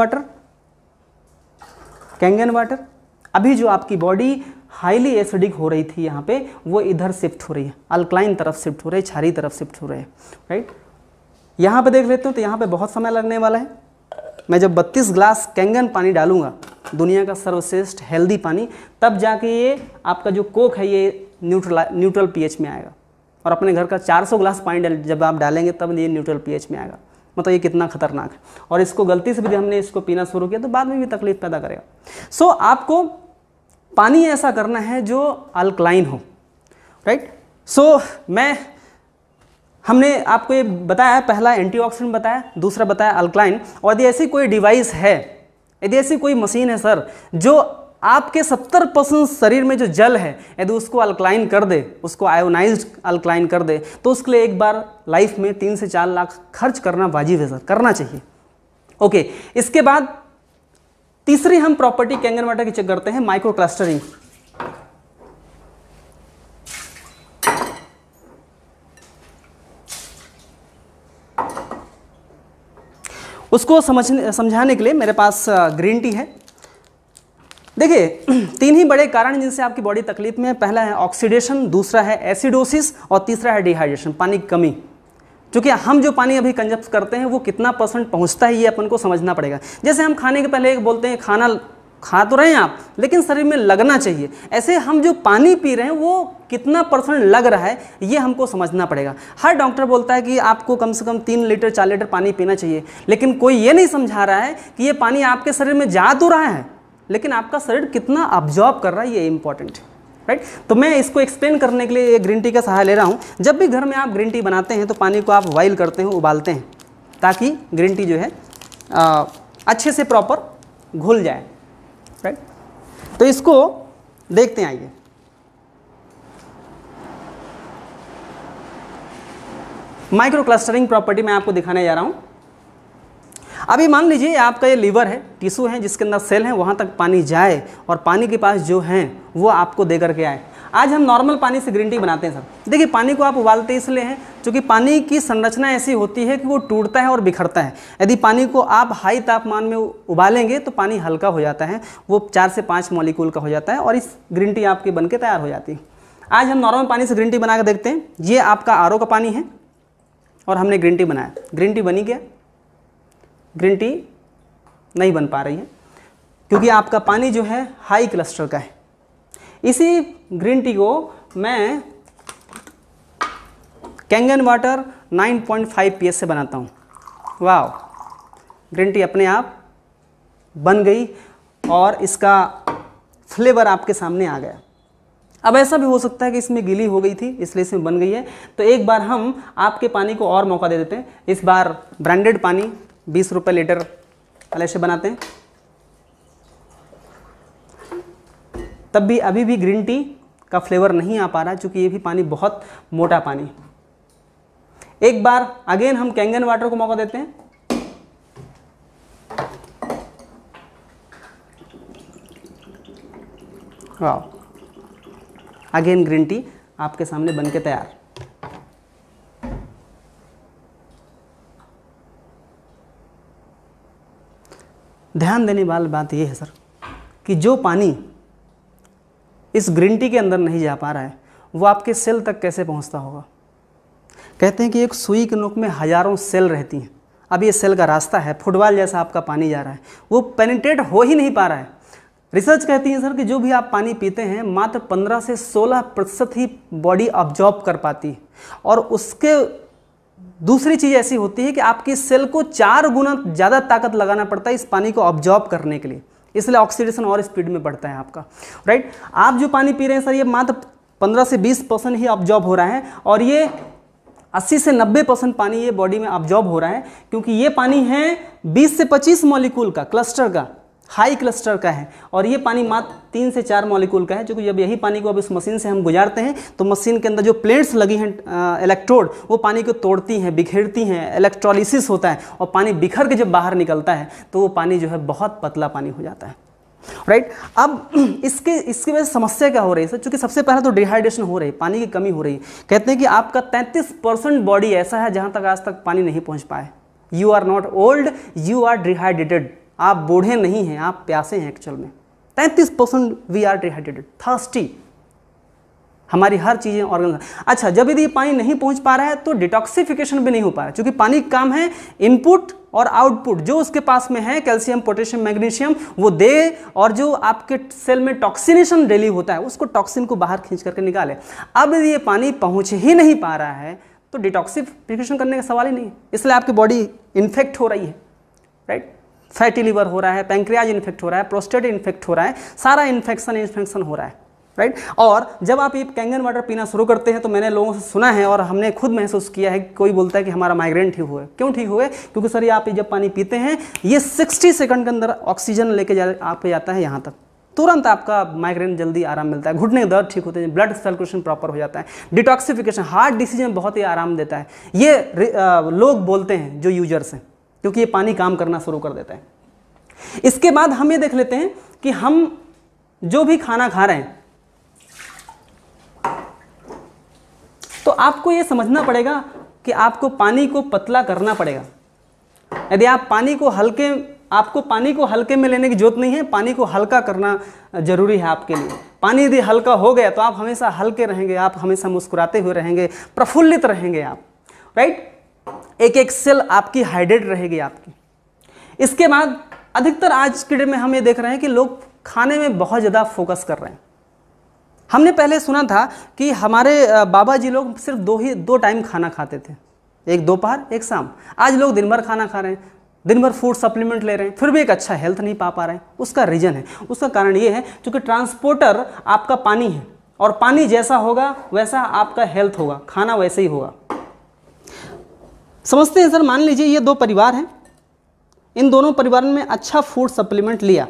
वाटर, अभी जो आपकी बॉडी हाईली एसिडिक हो रही थी यहाँ पे, वो इधर शिफ्ट हो रही है, अल्कलाइन तरफ शिफ्ट हो रही है, क्षारीय तरफ शिफ्ट हो रही है, राइट। यहाँ पे देख लेते हो तो यहाँ पे बहुत समय लगने वाला है। मैं जब 32 ग्लास कैंगन पानी डालूंगा, दुनिया का सर्वश्रेष्ठ हेल्दी पानी, तब जाके ये आपका जो कोक है ये न्यूट्रल पीएच में आएगा। और अपने घर का 400 ग्लास पानी जब आप डालेंगे तब ये न्यूट्रल पीएच में आएगा। मतलब ये कितना खतरनाक है। और इसको गलती से भी हमने इसको पीना शुरू किया तो बाद में भी तकलीफ पैदा करेगा। सो आपको पानी ऐसा करना है जो अल्कलाइन हो, राइट। सो हमने आपको ये बताया, पहला एंटीऑक्सीडेंट बताया, दूसरा बताया अल्कलाइन। और यदि ऐसी कोई डिवाइस है, यदि ऐसी कोई मशीन है सर जो आपके 70% शरीर में जो जल है यदि उसको अल्कलाइन कर दे, उसको आयोनाइज्ड अल्कलाइन कर दे, तो उसके लिए एक बार लाइफ में 3 से 4 लाख खर्च करना वाजिब है सर, करना चाहिए। ओके, इसके बाद तीसरी हम प्रॉपर्टी कैंगन वाटर की चेक करते हैं, माइक्रो क्लस्टरिंग। उसको समझाने के लिए मेरे पास ग्रीन टी है। देखिए 3 ही बड़े कारण जिनसे आपकी बॉडी तकलीफ में है। पहला है ऑक्सीडेशन, दूसरा है एसिडोसिस और तीसरा है डिहाइड्रेशन, पानी की कमी। क्योंकि हम जो पानी अभी कंजप्ट करते हैं वो कितना % पहुंचता है ये अपन को समझना पड़ेगा। जैसे हम खाने के पहले एक बोलते हैं खाना खा तो रहे हैं आप, लेकिन शरीर में लगना चाहिए। ऐसे हम जो पानी पी रहे हैं वो कितना % लग रहा है ये हमको समझना पड़ेगा। हर डॉक्टर बोलता है कि आपको कम से कम 3 लीटर 4 लीटर पानी पीना चाहिए, लेकिन कोई ये नहीं समझा रहा है कि ये पानी आपके शरीर में जा तो रहा है, लेकिन आपका शरीर कितना अब्जॉर्ब कर रहा है ये इंपॉर्टेंट है, राइट। तो मैं इसको एक्सप्लेन करने के लिए ये ग्रीन टी का सहारा ले रहा हूँ। जब भी घर में आप ग्रीन टी बनाते हैं तो पानी को आप बॉयल करते हैं, उबालते हैं, ताकि ग्रीन टी जो है अच्छे से प्रॉपर घुल जाए, राइट। तो इसको देखते हैं, आइए। माइक्रो क्लस्टरिंग प्रॉपर्टी मैं आपको दिखाने जा रहा हूं। अभी मान लीजिए आपका ये लीवर है, टिश्यू है जिसके अंदर सेल है, वहां तक पानी जाए और पानी के पास जो है वो आपको दे करके आए। आज हम नॉर्मल पानी से ग्रीन टी बनाते हैं सर। देखिए पानी को आप उबालते इसलिए हैं क्योंकि पानी की संरचना ऐसी होती है कि वो टूटता है और बिखरता है। यदि पानी को आप हाई तापमान में उबालेंगे तो पानी हल्का हो जाता है, वो 4 से 5 मॉलिक्यूल का हो जाता है और इस ग्रीन टी आपकी बनके तैयार हो जाती है। आज हम नॉर्मल पानी से ग्रीन टी बना कर देखते हैं। ये आपका आरओ का पानी है और हमने ग्रीन टी बनाया। ग्रीन टी बनी क्या? ग्रीन टी नहीं बन पा रही है क्योंकि आपका पानी जो है हाई क्लस्टर का है। इसी ग्रीन टी को मैं कैंगन वाटर 9.5 pH से बनाता हूँ। वाह, ग्रीन टी अपने आप बन गई और इसका फ्लेवर आपके सामने आ गया। अब ऐसा भी हो सकता है कि इसमें गीली हो गई थी इसलिए इसमें बन गई है। तो एक बार हम आपके पानी को और मौका दे देते हैं। इस बार ब्रांडेड पानी 20 रुपये लीटर पहले से बनाते हैं। तब भी अभी भी ग्रीन टी का फ्लेवर नहीं आ पा रहा क्योंकि ये भी पानी बहुत मोटा पानी। एक बार अगेन हम कैंगन वाटर को मौका देते हैं। वाह, अगेन ग्रीन टी आपके सामने बनके तैयार। ध्यान देने वाली बात यह है सर कि जो पानी इस ग्रीन टी के अंदर नहीं जा पा रहा है वो आपके सेल तक कैसे पहुंचता होगा। कहते हैं कि एक सुई के नोक में हजारों सेल रहती हैं। अब ये सेल का रास्ता है, फुटबॉल जैसा आपका पानी जा रहा है, वो पेनिट्रेट हो ही नहीं पा रहा है। रिसर्च कहती है सर कि जो भी आप पानी पीते हैं मात्र 15 से 16% ही बॉडी अब्जॉर्ब कर पाती है। और उसके दूसरी चीज़ ऐसी होती है कि आपकी सेल को 4 गुना ज़्यादा ताकत लगाना पड़ता है इस पानी को अब्जॉर्ब करने के लिए। इसलिए ऑक्सीडेशन और स्पीड में बढ़ता है आपका, राइट। आप जो पानी पी रहे हैं सर ये मात्र 15 से 20% ही अब्जॉर्ब हो रहा है और ये 80 से 90% पानी ये बॉडी में अब्जॉर्ब हो रहा है क्योंकि ये पानी है 20 से 25 मॉलिक्यूल का, क्लस्टर का, हाई क्लस्टर का है। और ये पानी मात्र 3 से 4 मॉलिक्यूल का है क्योंकि जब यही पानी को अब इस मशीन से हम गुजारते हैं तो मशीन के अंदर जो प्लेट्स लगी हैं इलेक्ट्रोड, वो पानी को तोड़ती हैं, बिखेरती हैं, इलेक्ट्रोलिसिस होता है और पानी बिखर के जब बाहर निकलता है तो वो पानी जो है बहुत पतला पानी हो जाता है, राइट। अब इसकी वजह से समस्या क्या हो रही है सर? चूंकि सबसे पहले तो डिहाइड्रेशन हो रही है, पानी की कमी हो रही है। कहते हैं कि आपका 33% बॉडी ऐसा है जहाँ तक आज तक पानी नहीं पहुँच पाए। You are not old, you are dehydrated. आप बूढ़े नहीं हैं, आप प्यासे हैं एक्चुअल में। 33% वी आर डिहाइड्रेटेड, थर्स्टी। हमारी हर चीज़ें ऑर्गन। अच्छा, जब यदि पानी नहीं पहुंच पा रहा है तो डिटॉक्सिफिकेशन भी नहीं हो पा रहा है, क्योंकि पानी का काम है इनपुट और आउटपुट, जो उसके पास में है कैल्शियम, पोटेशियम, मैग्नीशियम वो दे, और जो आपके सेल में टॉक्सिनेशन डेली होता है उसको टॉक्सिन को बाहर खींच करके निकाले। अब यदि ये पानी पहुंच ही नहीं पा रहा है तो डिटॉक्सिफिकेशन करने का सवाल ही नहीं है, इसलिए आपकी बॉडी इन्फेक्ट हो रही है, राइट। फैटी लिवर हो रहा है, पैंक्रियाज इन्फेक्ट हो रहा है, प्रोस्टेट इन्फेक्ट हो रहा है, सारा इन्फेक्शन हो रहा है, राइट। और जब आप ये कैंगन वाटर पीना शुरू करते हैं तो मैंने लोगों से सुना है और हमने खुद महसूस किया है, कोई बोलता है कि हमारा माइग्रेन ठीक हुए। क्यों ठीक हुए? क्योंकि सर ये आप जब पानी पीते हैं ये 60 सेकंड के अंदर ऑक्सीजन लेके आप जाता है यहाँ तक, तुरंत आपका माइग्रेन जल्दी आराम मिलता है, घुटने के दर्द ठीक होते हैं, ब्लड सर्कुलेशन प्रॉपर हो जाता है, डिटॉक्सिफिकेशन, हार्ट डिसीज में बहुत ही आराम देता है। ये लोग बोलते हैं जो यूजर्स हैं, क्योंकि ये पानी काम करना शुरू कर देता है। इसके बाद हम ये देख लेते हैं कि हम जो भी खाना खा रहे हैं तो आपको ये समझना पड़ेगा कि आपको पानी को पतला करना पड़ेगा। यदि आप आपको पानी को हल्के में लेने की जरूरत नहीं है, पानी को हल्का करना जरूरी है आपके लिए। पानी यदि हल्का हो गया तो आप हमेशा हल्के रहेंगे, आप हमेशा मुस्कुराते हुए रहेंगे, प्रफुल्लित रहेंगे आप, राइट। एक एक सेल आपकी हाइड्रेट रहेगी आपकी। इसके बाद अधिकतर आज के डेट में हम ये देख रहे हैं कि लोग खाने में बहुत ज़्यादा फोकस कर रहे हैं। हमने पहले सुना था कि हमारे बाबा जी लोग सिर्फ दो टाइम खाना खाते थे, एक दोपहर एक शाम। आज लोग दिन भर खाना खा रहे हैं, दिन भर फूड सप्लीमेंट ले रहे हैं, फिर भी एक अच्छा हेल्थ नहीं पा रहे हैं। उसका रीज़न है, उसका कारण ये है क्योंकि ट्रांसपोर्टर आपका पानी है, और पानी जैसा होगा वैसा आपका हेल्थ होगा, खाना वैसे ही होगा। समझते हैं सर? मान लीजिए ये दो परिवार हैं, इन दोनों परिवारों में अच्छा फूड सप्लीमेंट लिया,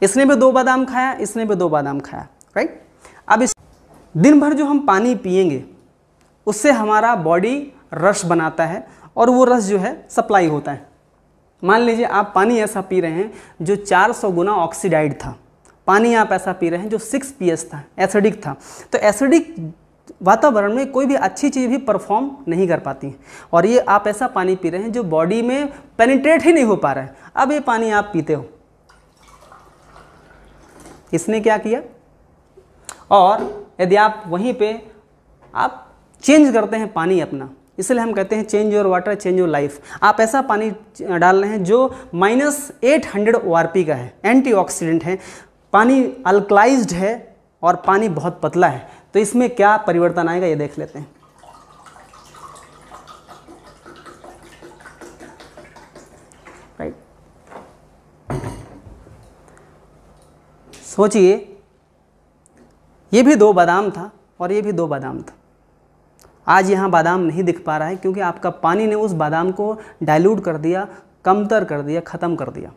इसने भी 2 बादाम खाया, इसने भी 2 बादाम खाया, राइट। अब इस दिन भर जो हम पानी पिएंगे उससे हमारा बॉडी रस बनाता है, और वो रस जो है सप्लाई होता है। मान लीजिए आप पानी ऐसा पी रहे हैं जो 400 गुना ऑक्सीडाइड था, पानी आप ऐसा पी रहे हैं जो 6 pH था, एसिडिक था। तो एसिडिक वातावरण में कोई भी अच्छी चीज़ भी परफॉर्म नहीं कर पाती है, और ये आप ऐसा पानी पी रहे हैं जो बॉडी में पेनिट्रेट ही नहीं हो पा रहा है। अब ये पानी आप पीते हो, इसने क्या किया? और यदि आप वहीं पे आप चेंज करते हैं पानी अपना, इसलिए हम कहते हैं change your water change your life. आप ऐसा पानी डाल रहे हैं जो -800 ORP का है, एंटीऑक्सीडेंट है, पानी अल्कलाइज्ड है और पानी बहुत पतला है। तो इसमें क्या परिवर्तन आएगा ये देख लेते हैं। राइट, सोचिए ये भी 2 बादाम था और ये भी 2 बादाम था। आज यहाँ बादाम नहीं दिख पा रहा है क्योंकि आपका पानी ने उस बादाम को डाइल्यूट कर दिया, कमतर कर दिया, ख़त्म कर दिया।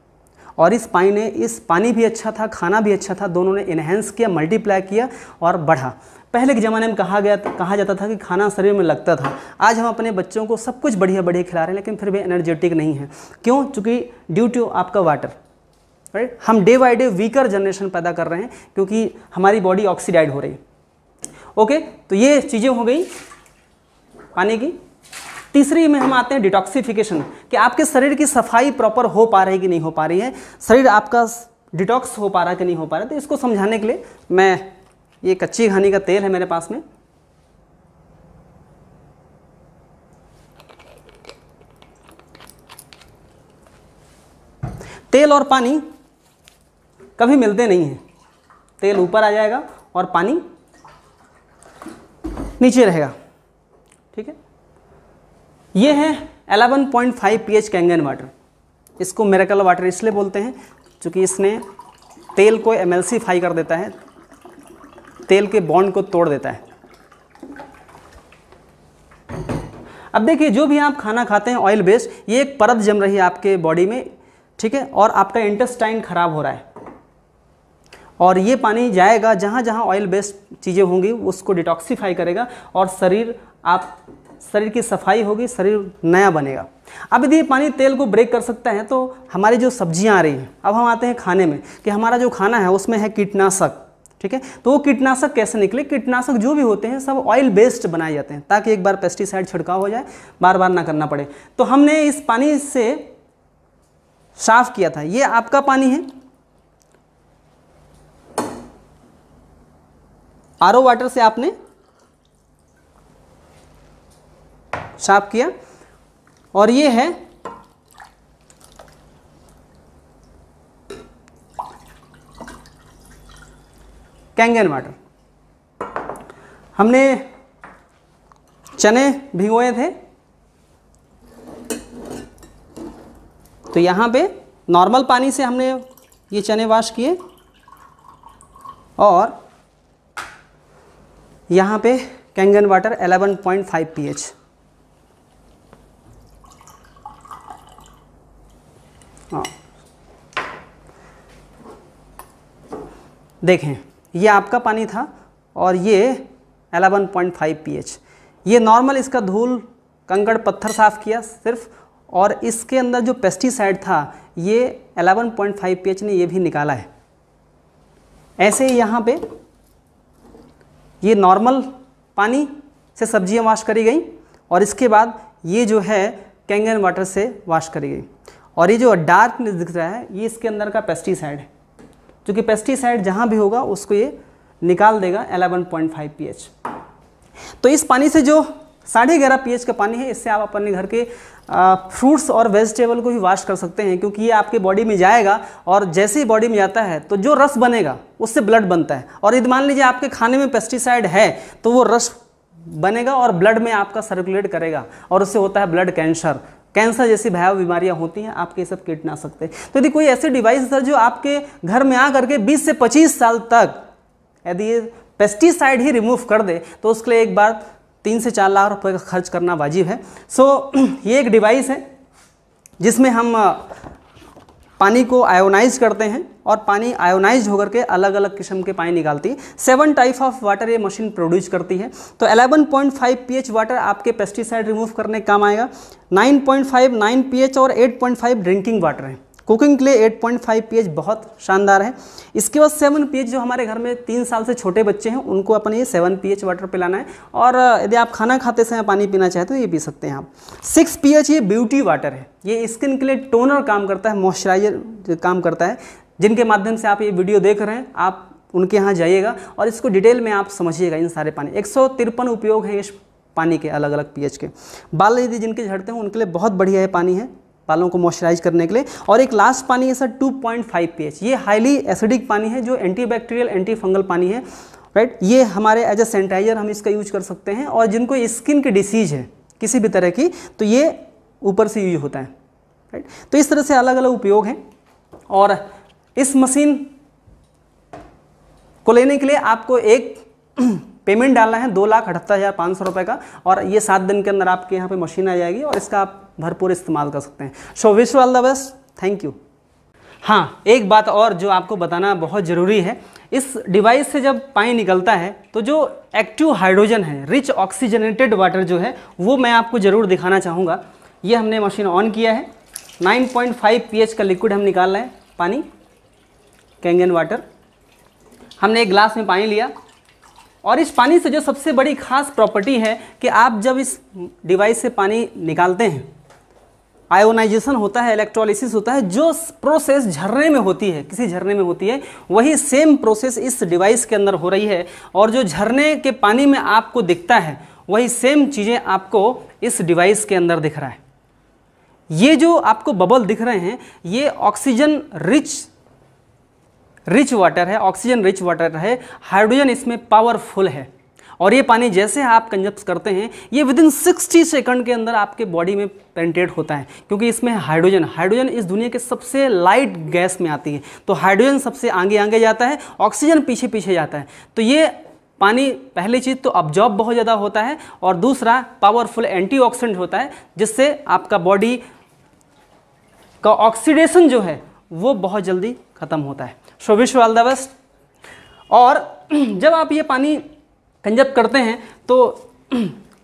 और इस पानी भी अच्छा था, खाना भी अच्छा था, दोनों ने इन्हेंस किया, मल्टीप्लाई किया और बढ़ा। पहले के ज़माने में कहा जाता था कि खाना शरीर में लगता था। आज हम अपने बच्चों को सब कुछ बढ़िया बढ़िया खिला रहे हैं लेकिन फिर भी एनर्जेटिक नहीं है। क्यों? चूँकि ड्यू टू आपका वाटर, राइट। हम day by day weaker generation पैदा कर रहे हैं क्योंकि हमारी बॉडी ऑक्सीडाइड हो रही है। ओके, तो ये चीज़ें हो गई पानी की। तीसरी में हम आते हैं डिटॉक्सिफिकेशन, कि आपके शरीर की सफाई प्रॉपर हो पा रही है कि नहीं हो पा रही है, शरीर आपका डिटॉक्स हो पा रहा है कि नहीं हो पा रहा है। तो इसको समझाने के लिए मैं, ये कच्ची घानी का तेल है मेरे पास में, तेल और पानी कभी मिलते नहीं हैं। तेल ऊपर आ जाएगा और पानी नीचे रहेगा, ठीक है। ये है 11.5 pH कैंगन वाटर। इसको मिरेकल वाटर इसलिए बोलते हैं क्योंकि इसने तेल को एमल्सिफाई कर देता है, तेल के बॉन्ड को तोड़ देता है। अब देखिए, जो भी आप खाना खाते हैं ऑयल बेस्ड, ये एक परत जम रही है आपके बॉडी में, ठीक है, और आपका इंटेस्टाइन खराब हो रहा है। और ये पानी जाएगा जहाँ जहाँ ऑयल बेस्ड चीज़ें होंगी उसको डिटॉक्सिफाई करेगा और शरीर की सफाई होगी, शरीर नया बनेगा। अब यदि ये पानी तेल को ब्रेक कर सकता है तो हमारी जो सब्जियां आ रही हैं, अब हम आते हैं खाने में, कि हमारा जो खाना है उसमें है कीटनाशक, ठीक है। तो वो कीटनाशक कैसे निकले? कीटनाशक जो भी होते हैं सब ऑयल बेस्ड बनाए जाते हैं ताकि एक बार पेस्टिसाइड छिड़काव हो जाए, बार बार ना करना पड़े। तो हमने इस पानी से साफ किया था, ये आपका पानी है, आरओ वाटर से आपने साफ किया, और ये है कैंगन वाटर। हमने चने भिगोए थे, तो यहाँ पे नॉर्मल पानी से हमने ये चने वॉश किए, और यहाँ पे कैंगन वाटर 11.5 pH। हाँ, देखें ये आपका पानी था और ये 11.5 pH। ये नॉर्मल इसका धूल कंकड़ पत्थर साफ़ किया सिर्फ, और इसके अंदर जो पेस्टिसाइड था ये 11.5 pH ने ये भी निकाला है। ऐसे ही यहाँ पे ये नॉर्मल पानी से सब्जियाँ वॉश करी गई, और इसके बाद ये जो है कैंगन वाटर से वॉश करी गई, और ये जो डार्क दिख रहा है ये इसके अंदर का पेस्टिसाइड है, जो कि पेस्टिसाइड जहाँ भी होगा उसको ये निकाल देगा 11.5 pH। तो इस पानी से जो 11.5 pH का पानी है, इससे आप अपने घर के फ्रूट्स और वेजिटेबल को भी वॉश कर सकते हैं, क्योंकि ये आपके बॉडी में जाएगा, और जैसे ही बॉडी में जाता है तो जो रस बनेगा उससे ब्लड बनता है। और यदि मान लीजिए आपके खाने में पेस्टिसाइड है तो वो रस बनेगा और ब्लड में आपका सर्कुलेट करेगा, और उससे होता है ब्लड कैंसर। कैंसर जैसी भयावह बीमारियां होती हैं आपके सब कीटनाशक से। तो यदि कोई ऐसी डिवाइस है जो आपके घर में आ करके 20 से 25 साल तक यदि ये पेस्टिसाइड ही रिमूव कर दे, तो उसके लिए एक बार 3 से 4 लाख रुपए का खर्च करना वाजिब है। ये एक डिवाइस है जिसमें हम पानी को आयोनाइज करते हैं, और पानी आयोनाइज होकर के अलग अलग किस्म के पानी निकालती है। 7 टाइप ऑफ वाटर ये मशीन प्रोड्यूस करती है। तो 11.5 pH वाटर आपके पेस्टिसाइड रिमूव करने का काम आएगा। 9 pH और 8.5 ड्रिंकिंग वाटर है। कुकिंग के लिए 8.5 pH बहुत शानदार है। इसके बाद 7 pH जो हमारे घर में 3 साल से छोटे बच्चे हैं उनको अपन ये 7 pH वाटर पिलाना है, और यदि आप खाना खाते समय पानी पीना चाहते हो तो ये पी सकते हैं आप। 6 pH ये ब्यूटी वाटर है। ये स्किन के लिए टोनर काम करता है, मॉइस्चराइजर काम करता है। जिनके माध्यम से आप ये वीडियो देख रहे हैं आप उनके यहाँ जाइएगा और इसको डिटेल में आप समझिएगा इन सारे पानी। 153 उपयोग है इस पानी के अलग अलग pH के। बाल यदि जिनके झड़ते हैं उनके लिए बहुत बढ़िया ये पानी है, बालों को मॉइस्चराइज करने के लिए। और एक लास्ट पानी है सर 2.5 pH। ये हाईली एसिडिक पानी है जो एंटीबैक्टीरियल एंटी फंगल पानी है, राइट। ये हमारे एज ए सैनिटाइजर हम इसका यूज कर सकते हैं, और जिनको स्किन की डिसीज है किसी भी तरह की तो ये ऊपर से यूज होता है, राइट। तो इस तरह से अलग अलग उपयोग हैं। और इस मशीन को लेने के लिए आपको एक पेमेंट डालना है 2,78,500 रुपये का, और ये 7 दिन के अंदर आपके यहाँ पे मशीन आ जाएगी और इसका आप भरपूर इस्तेमाल कर सकते हैं। So wish you all the best, thank you. हाँ, एक बात और जो आपको बताना बहुत ज़रूरी है, इस डिवाइस से जब पानी निकलता है तो जो एक्टिव हाइड्रोजन है, रिच ऑक्सीजनेटेड वाटर जो है वो मैं आपको ज़रूर दिखाना चाहूँगा। ये हमने मशीन ऑन किया है, 9.5 pH का लिक्विड हम निकाल रहे हैं पानी, कैंगन वाटर। हमने एक ग्लास में पानी लिया, और इस पानी से जो सबसे बड़ी खास प्रॉपर्टी है कि आप जब इस डिवाइस से पानी निकालते हैं, आयोनाइजेशन होता है, इलेक्ट्रोलिसिस होता है, जो प्रोसेस झरने में होती है, किसी झरने में होती है, वही सेम प्रोसेस इस डिवाइस के अंदर हो रही है। और जो झरने के पानी में आपको दिखता है वही सेम चीज़ें आपको इस डिवाइस के अंदर दिख रहा है। ये जो आपको बबल दिख रहे हैं ये ऑक्सीजन रिच वाटर है, ऑक्सीजन रिच वाटर है, हाइड्रोजन इसमें पावरफुल है। और ये पानी जैसे आप कंजप्ट करते हैं ये विदिन 60 सेकंड के अंदर आपके बॉडी में पेनिट्रेट होता है, क्योंकि इसमें हाइड्रोजन इस दुनिया के सबसे लाइट गैस में आती है। तो हाइड्रोजन सबसे आगे आगे जाता है, ऑक्सीजन पीछे पीछे जाता है। तो ये पानी पहली चीज़ तो अब्जॉर्ब बहुत ज़्यादा होता है, और दूसरा पावरफुल एंटीऑक्सीडेंट होता है, जिससे आपका बॉडी का ऑक्सीडेशन जो है वो बहुत जल्दी ख़त्म होता है। So wish you all the best. और जब आप ये पानी कंजप्ट करते हैं तो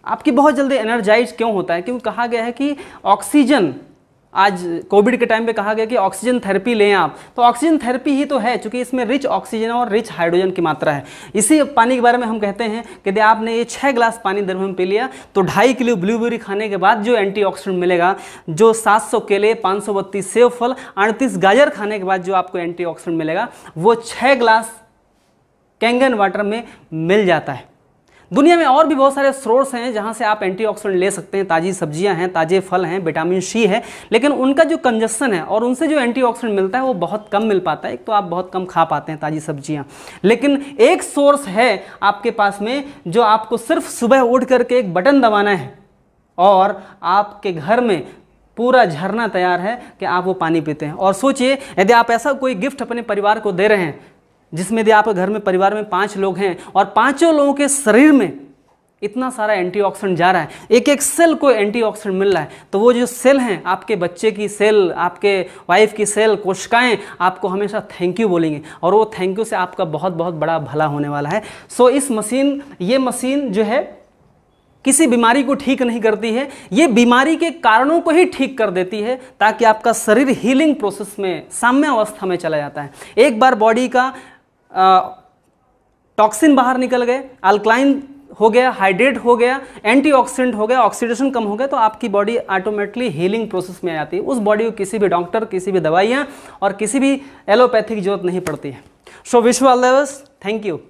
आपकी बहुत जल्दी एनर्जाइज क्यों होता है? क्योंकि कहा गया है कि ऑक्सीजन, आज कोविड के टाइम पे कहा गया कि ऑक्सीजन थेरेपी लें आप, तो ऑक्सीजन थेरेपी ही तो है, क्योंकि इसमें रिच ऑक्सीजन और रिच हाइड्रोजन की मात्रा है। इसी पानी के बारे में हम कहते हैं कि यदि आपने ये 6 ग्लास पानी दिन में पी लिया तो 2.5 किलो ब्लूबेरी खाने के बाद जो एंटीऑक्सीडेंट मिलेगा, जो 700 केले, 532 सेब फल, 38 गाजर खाने के बाद जो आपको एंटीऑक्सीडेंट मिलेगा, वो 6 ग्लास कैंगन वाटर में मिल जाता है। दुनिया में और भी बहुत सारे सोर्स हैं जहां से आप एंटीऑक्सीडेंट ले सकते हैं। ताज़ी सब्जियां हैं, ताजे फल हैं, विटामिन सी है, लेकिन उनका जो कंजस्शन है और उनसे जो एंटीऑक्सीडेंट मिलता है वो बहुत कम मिल पाता है। एक तो आप बहुत कम खा पाते हैं ताज़ी सब्जियां, लेकिन एक सोर्स है आपके पास में जो आपको सिर्फ सुबह उठ करके एक बटन दबाना है और आपके घर में पूरा झरना तैयार है कि आप वो पानी पीते हैं। और सोचिए, यदि आप ऐसा कोई गिफ्ट अपने परिवार को दे रहे हैं जिसमें यदि आपके घर में परिवार में 5 लोग हैं और 5 लोगों के शरीर में इतना सारा एंटीऑक्सीडेंट जा रहा है, एक एक सेल को एंटीऑक्सीडेंट मिल रहा है, तो वो जो सेल हैं, आपके बच्चे की सेल, आपके वाइफ की सेल, कोशिकाएं आपको हमेशा थैंक यू बोलेंगे और वो थैंक यू से आपका बहुत बहुत बड़ा भला होने वाला है। सो ये मशीन जो है किसी बीमारी को ठीक नहीं करती है, ये बीमारी के कारणों को ही ठीक कर देती है ताकि आपका शरीर हीलिंग प्रोसेस में साम्य अवस्था में चला जाता है। एक बार बॉडी का टॉक्सिन बाहर निकल गए, अल्कलाइन हो गया, हाइड्रेट हो गया, एंटीऑक्सीडेंट हो गया, ऑक्सीडेशन कम हो गया, तो आपकी बॉडी ऑटोमेटिकली हीलिंग प्रोसेस में आ जाती है। उस बॉडी को किसी भी डॉक्टर, किसी भी दवाइयाँ और किसी भी एलोपैथी की जरूरत नहीं पड़ती है। So wish you all the best, thank you.